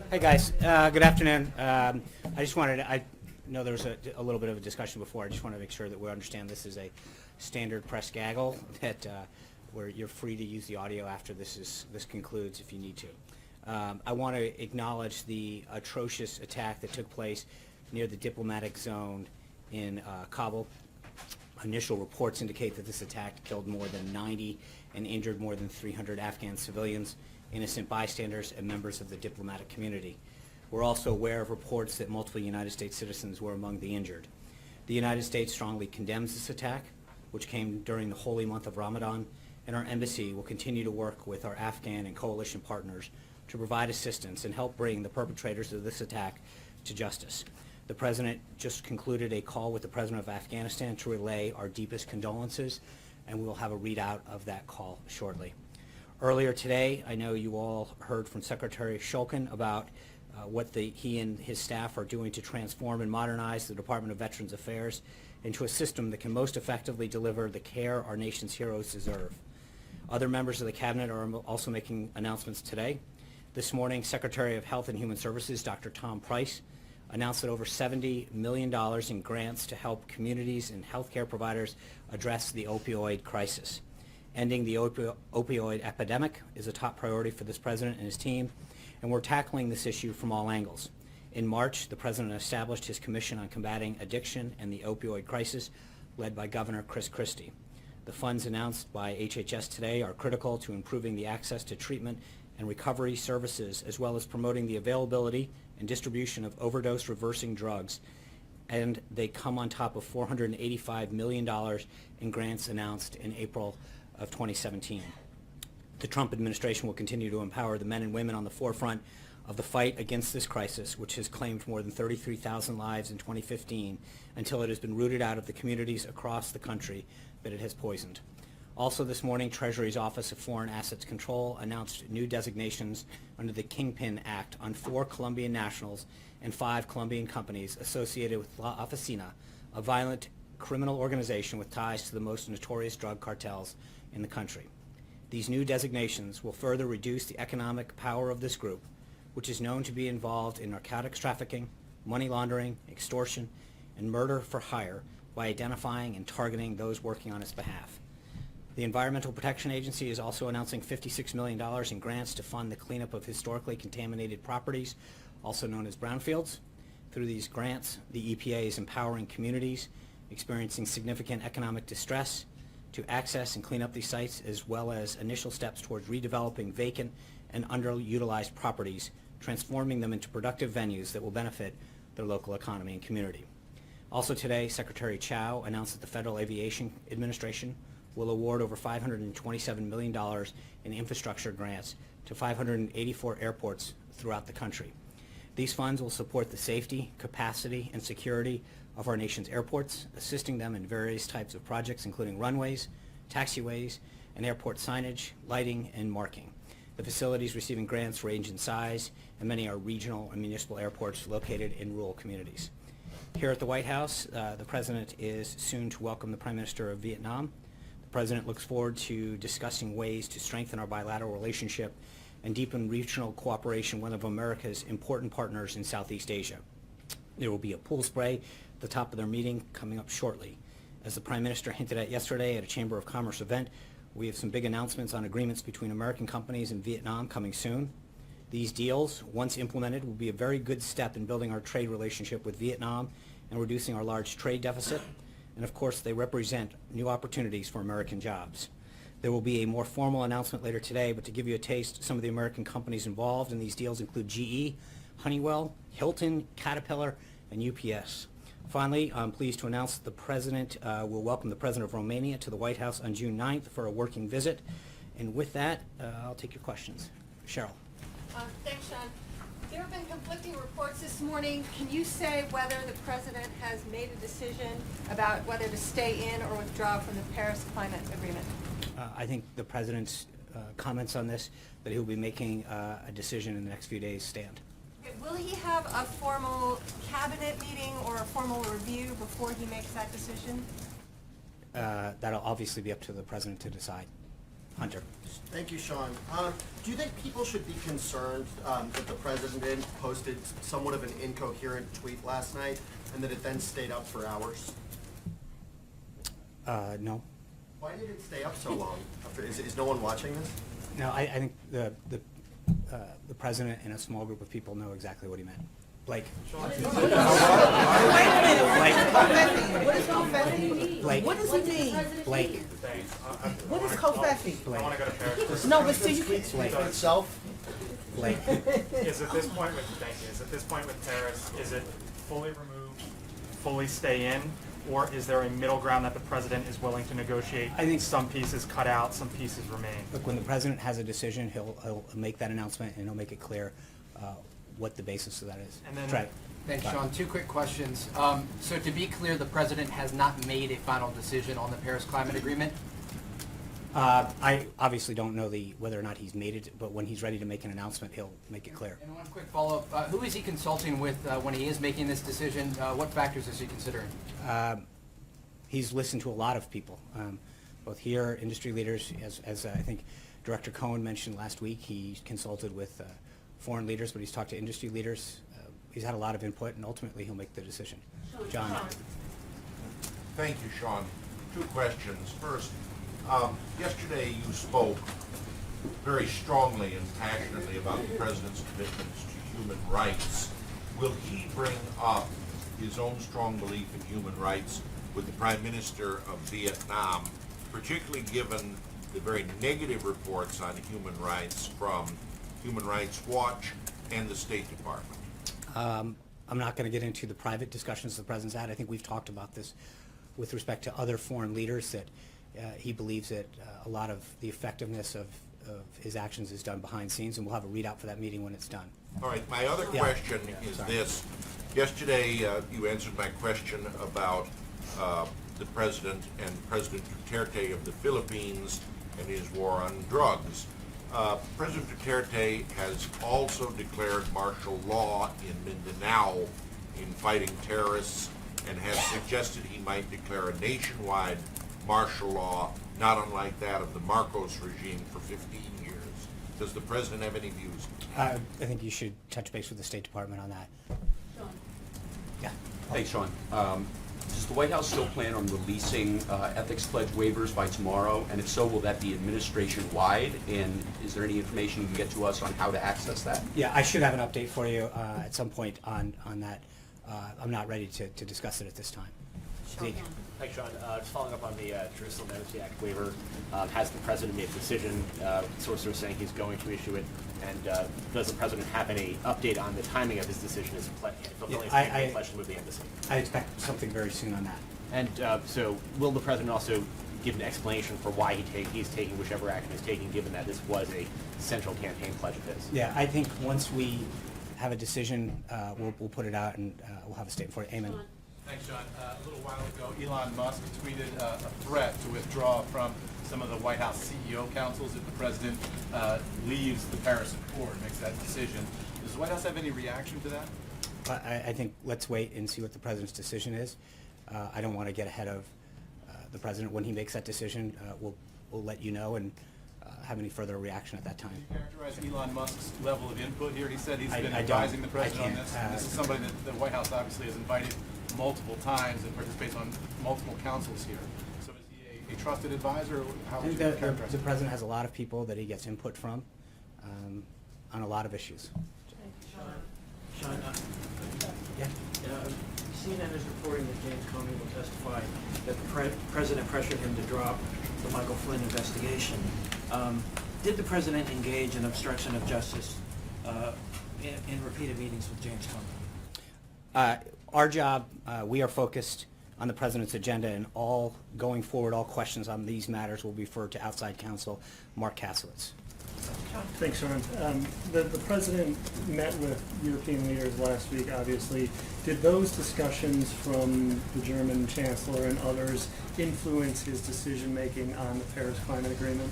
Hey guys, good afternoon. I know there was a little bit of a discussion before. I just want to make sure that we understand this is a standard press gaggle that where you're free to use the audio after this concludes if you need to. I want to acknowledge the atrocious attack that took place near the diplomatic zone in Kabul. Initial reports indicate that this attack killed more than 90 and injured more than 300 Afghan civilians, innocent bystanders, and members of the diplomatic community. We're also aware of reports that multiple United States citizens were among the injured. The United States strongly condemns this attack, which came during the holy month of Ramadan, and our embassy will continue to work with our Afghan and coalition partners to provide assistance and help bring the perpetrators of this attack to justice. The President just concluded a call with the President of Afghanistan to relay our deepest condolences, and we will have a readout of that call shortly. Earlier today, I know you all heard from Secretary Shulkin about what he and his staff are doing to transform and modernize the Department of Veterans Affairs into a system that can most effectively deliver the care our nation's heroes deserve. Other members of the Cabinet are also making announcements today. This morning, Secretary of Health and Human Services, Dr. Tom Price, announced that over $70 million in grants to help communities and healthcare providers address the opioid crisis. Ending the opioid epidemic is a top priority for this President and his team, and we're tackling this issue from all angles. In March, the President established his Commission on Combating Addiction and the Opioid Crisis, led by Governor Chris Christie. The funds announced by HHS today are critical to improving the access to treatment and recovery services, as well as promoting the availability and distribution of overdose reversing drugs, and they come on top of $485 million in grants announced in April of 2017. The Trump administration will continue to empower the men and women on the forefront of the fight against this crisis, which has claimed more than 33,000 lives in 2015, until it has been rooted out of the communities across the country that it has poisoned. Also this morning, Treasury's Office of Foreign Assets Control announced new designations under the Kingpin Act on 4 Colombian nationals and 5 Colombian companies associated with La Oficina, a violent criminal organization with ties to the most notorious drug cartels in the country. These new designations will further reduce the economic power of this group, which is known to be involved in narcotics trafficking, money laundering, extortion, and murder for hire, by identifying and targeting those working on its behalf. The Environmental Protection Agency is also announcing $56 million in grants to fund the cleanup of historically contaminated properties, also known as brownfields. Through these grants, the EPA is empowering communities experiencing significant economic distress to access and clean up these sites, as well as initial steps towards redeveloping vacant and underutilized properties, transforming them into productive venues that will benefit their local economy and community. Also today, Secretary Chow announced that the Federal Aviation Administration will award over $527 million in infrastructure grants to 584 airports throughout the country. These funds will support the safety, capacity, and security of our nation's airports, assisting them in various types of projects, including runways, taxiways, and airport signage, lighting, and marking. The facilities receiving grants range in size, and many are regional and municipal airports located in rural communities. Here at the White House, the President is soon to welcome the Prime Minister of Vietnam. The President looks forward to discussing ways to strengthen our bilateral relationship and deepen regional cooperation, one of America's important partners in Southeast Asia. There will be a pool spray at the top of their meeting coming up shortly. As the Prime Minister hinted at yesterday at a Chamber of Commerce event, we have some big announcements on agreements between American companies and Vietnam coming soon. These deals, once implemented, will be a very good step in building our trade relationship with Vietnam and reducing our large trade deficit. And of course, they represent new opportunities for American jobs. There will be a more formal announcement later today, but to give you a taste, some of the American companies involved in these deals include GE, Honeywell, Hilton, Caterpillar, and UPS. Finally, I'm pleased to announce that the President will welcome the President of Romania to the White House on June 9th for a working visit. And with that, I'll take your questions. Cheryl. Thanks, Sean. There have been conflicting reports this morning. Can you say whether the President has made a decision about whether to stay in or withdraw from the Paris Climate Agreement? I think the President's comments on this, that he'll be making a decision in the next few days, stand. Okay, will he have a formal cabinet meeting or a formal review before he makes that decision? That'll obviously be up to the President to decide. Hunter. Thank you, Sean. Do you think people should be concerned that the president posted somewhat of an incoherent tweet last night and that it then stayed up for hours? No. Why did it stay up so long? Is no one watching this? No, I think the president and a small group of people know exactly what he meant. Blake. Wait a minute. What is confetti? Blake. What does it mean? Blake. What is confetti? Blake. I want to go to Paris. No, but see, you can. Blake. Itself? Blake. Is at this point with thank you. Is at this point with Paris, is it fully removed, fully stay in, or is there a middle ground that the president is willing to negotiate? I think some pieces cut out, some pieces remain. Look, when the president has a decision, he'll make that announcement and he'll make it clear what the basis of that is. And then- Try it. Thanks, Sean. Two quick questions. So to be clear, the president has not made a final decision on the Paris Climate Agreement? I obviously don't know whether or not he's made it, but when he's ready to make an announcement, he'll make it clear. And one quick follow-up. Who is he consulting with when he is making this decision? What factors is he considering? He's listened to a lot of people, both here, industry leaders, as I think Director Cohen mentioned last week. He consulted with foreign leaders, but he's talked to industry leaders. He's had a lot of input, and ultimately he'll make the decision. John. Thank you, Sean. Two questions. First, yesterday you spoke very strongly and passionately about the president's commitments to human rights. Will he bring up his own strong belief in human rights with the Prime Minister of Vietnam, particularly given the very negative reports on human rights from Human Rights Watch and the State Department? I'm not going to get into the private discussions the president's had. I think we've talked about this with respect to other foreign leaders, that he believes that a lot of the effectiveness of his actions is done behind scenes, and we'll have a readout for that meeting when it's done. All right, my other Yeah. question Yeah, is sorry. this. Yesterday, you answered my question about the president and President Duterte of the Philippines and his war on drugs. President Duterte has also declared martial law in Mindanao in fighting terrorists and has suggested he might declare a nationwide martial law, not unlike that of the Marcos regime for 15 years. Does the president have any views? I think you should touch base with the State Department on that. Yeah. Thanks, Sean. Does the White House still plan on releasing ethics pledge waivers by tomorrow? And if so, will that be administration-wide? And is there any information you can get to us on how to access that? Yeah, I should have an update for you at some point on that. I'm not ready to discuss it at this time. Zeke. Thanks, Sean. Just following up on the Jerusalem Embassy Act waiver, has the president made a decision? Sources are saying he's going to issue it. And does the president have any update on the timing of his decision as fulfilling his campaign pledge to move the embassy? I expect something very soon on that. And so will the president also give an explanation for why he's taking whichever action he's taking, given that this was a central campaign pledge of his? Yeah, I think once we have a decision, we'll put it out and we'll have a statement for you. Amen. Thanks, John. A little while ago, Elon Musk tweeted a threat to withdraw from some of the White House CEO councils if the president leaves the Paris Accord, makes that decision. Does the White House have any reaction to that? I think let's wait and see what the president's decision is. I don't want to get ahead of the president. When he makes that decision, we'll let you know and have any further reaction at that time. Can you characterize Elon Musk's level of input here? He said he's been I advising don't. the president I on can't. this. And this is somebody that the White House obviously has invited multiple times and participates on multiple councils here. So is he a trusted advisor? Or how I would think you that characterize the him? president has a lot of people that he gets input from on a lot of issues. Sean, Yeah. CNN is reporting that James Comey will testify that the president pressured him to drop the Michael Flynn investigation. Did the president engage in obstruction of justice in repeated meetings with James Comey? Our job, we are focused on the president's agenda, and going forward, all questions on these matters will be referred to outside counsel Mark Kasowitz. Thanks, Sean. The president met with European leaders last week, obviously. Did those discussions from the German chancellor and others influence his decision-making on the Paris Climate Agreement?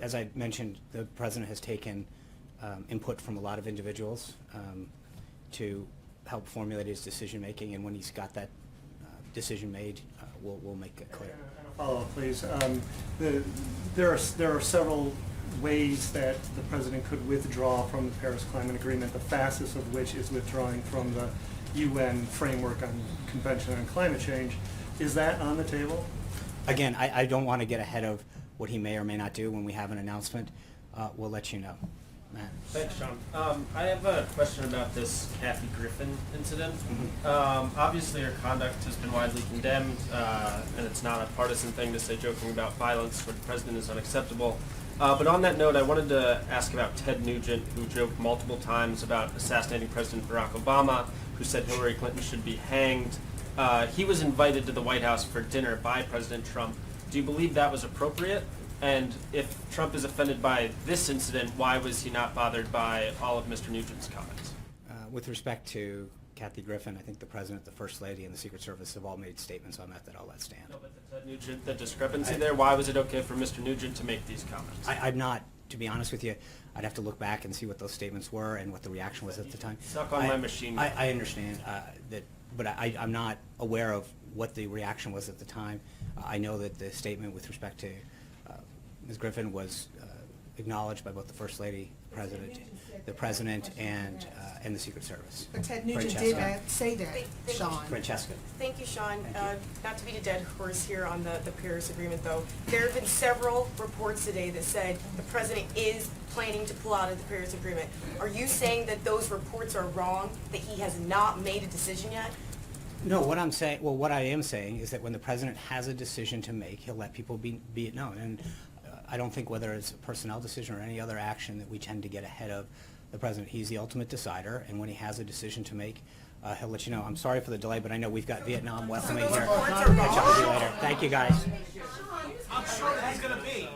As I mentioned, the president has taken input from a lot of individuals to help formulate his decision-making, and when he's got that decision made, we'll make it clear. And a follow-up, please. There are several ways that the president could withdraw from the Paris Climate Agreement, the fastest of which is withdrawing from the UN Framework on Convention on Climate Change. Is that on the table? Again, I don't want to get ahead of what he may or may not do. When we have an announcement, we'll let you know. Matt. Thanks, Sean. I have a question about this Kathy Griffin incident. Obviously, her conduct has been widely condemned, and it's not a partisan thing to say joking about violence for the president is unacceptable. But on that note, I wanted to ask about Ted Nugent, who joked multiple times about assassinating President Barack Obama, who said Hillary Clinton should be hanged. He was invited to the White House for dinner by President Trump. Do you believe that was appropriate? And if Trump is offended by this incident, why was he not bothered by all of Mr. Nugent's comments? With respect to Kathy Griffin, I think the President, the First Lady, and the Secret Service have all made statements on that I'll let stand. No, but the Ted Nugent, the discrepancy there, why was it okay for Mr. Nugent to make these comments? I'm not, to be honest with you, I'd have to look back and see what those statements were and what the reaction was at the time. Suck on my machine. I understand that, but I'm not aware of what the reaction was at the time. I know that the statement with respect to Ms. Griffin was acknowledged by both the First Lady, the President, and the Secret Service. But Ted Nugent Francesca. did say that, Sean. Francesca. Thank you, Sean. Thank Not to beat a dead horse here on the Paris Agreement, though. There have been several reports today that said the president is planning to pull out of the Paris Agreement. Are you saying that those reports are wrong, that he has not made a decision yet? No, what I am saying is that when the President has a decision to make, he'll let people be it known. And I don't think whether it's a personnel decision or any other action that we tend to get ahead of the President. He's the ultimate decider, and when he has a decision to make, he'll let you know. I'm sorry for the delay, but I know we've got Vietnam welcoming here. Catch up with you later. Thank you, guys. I'm sure that he's going to be.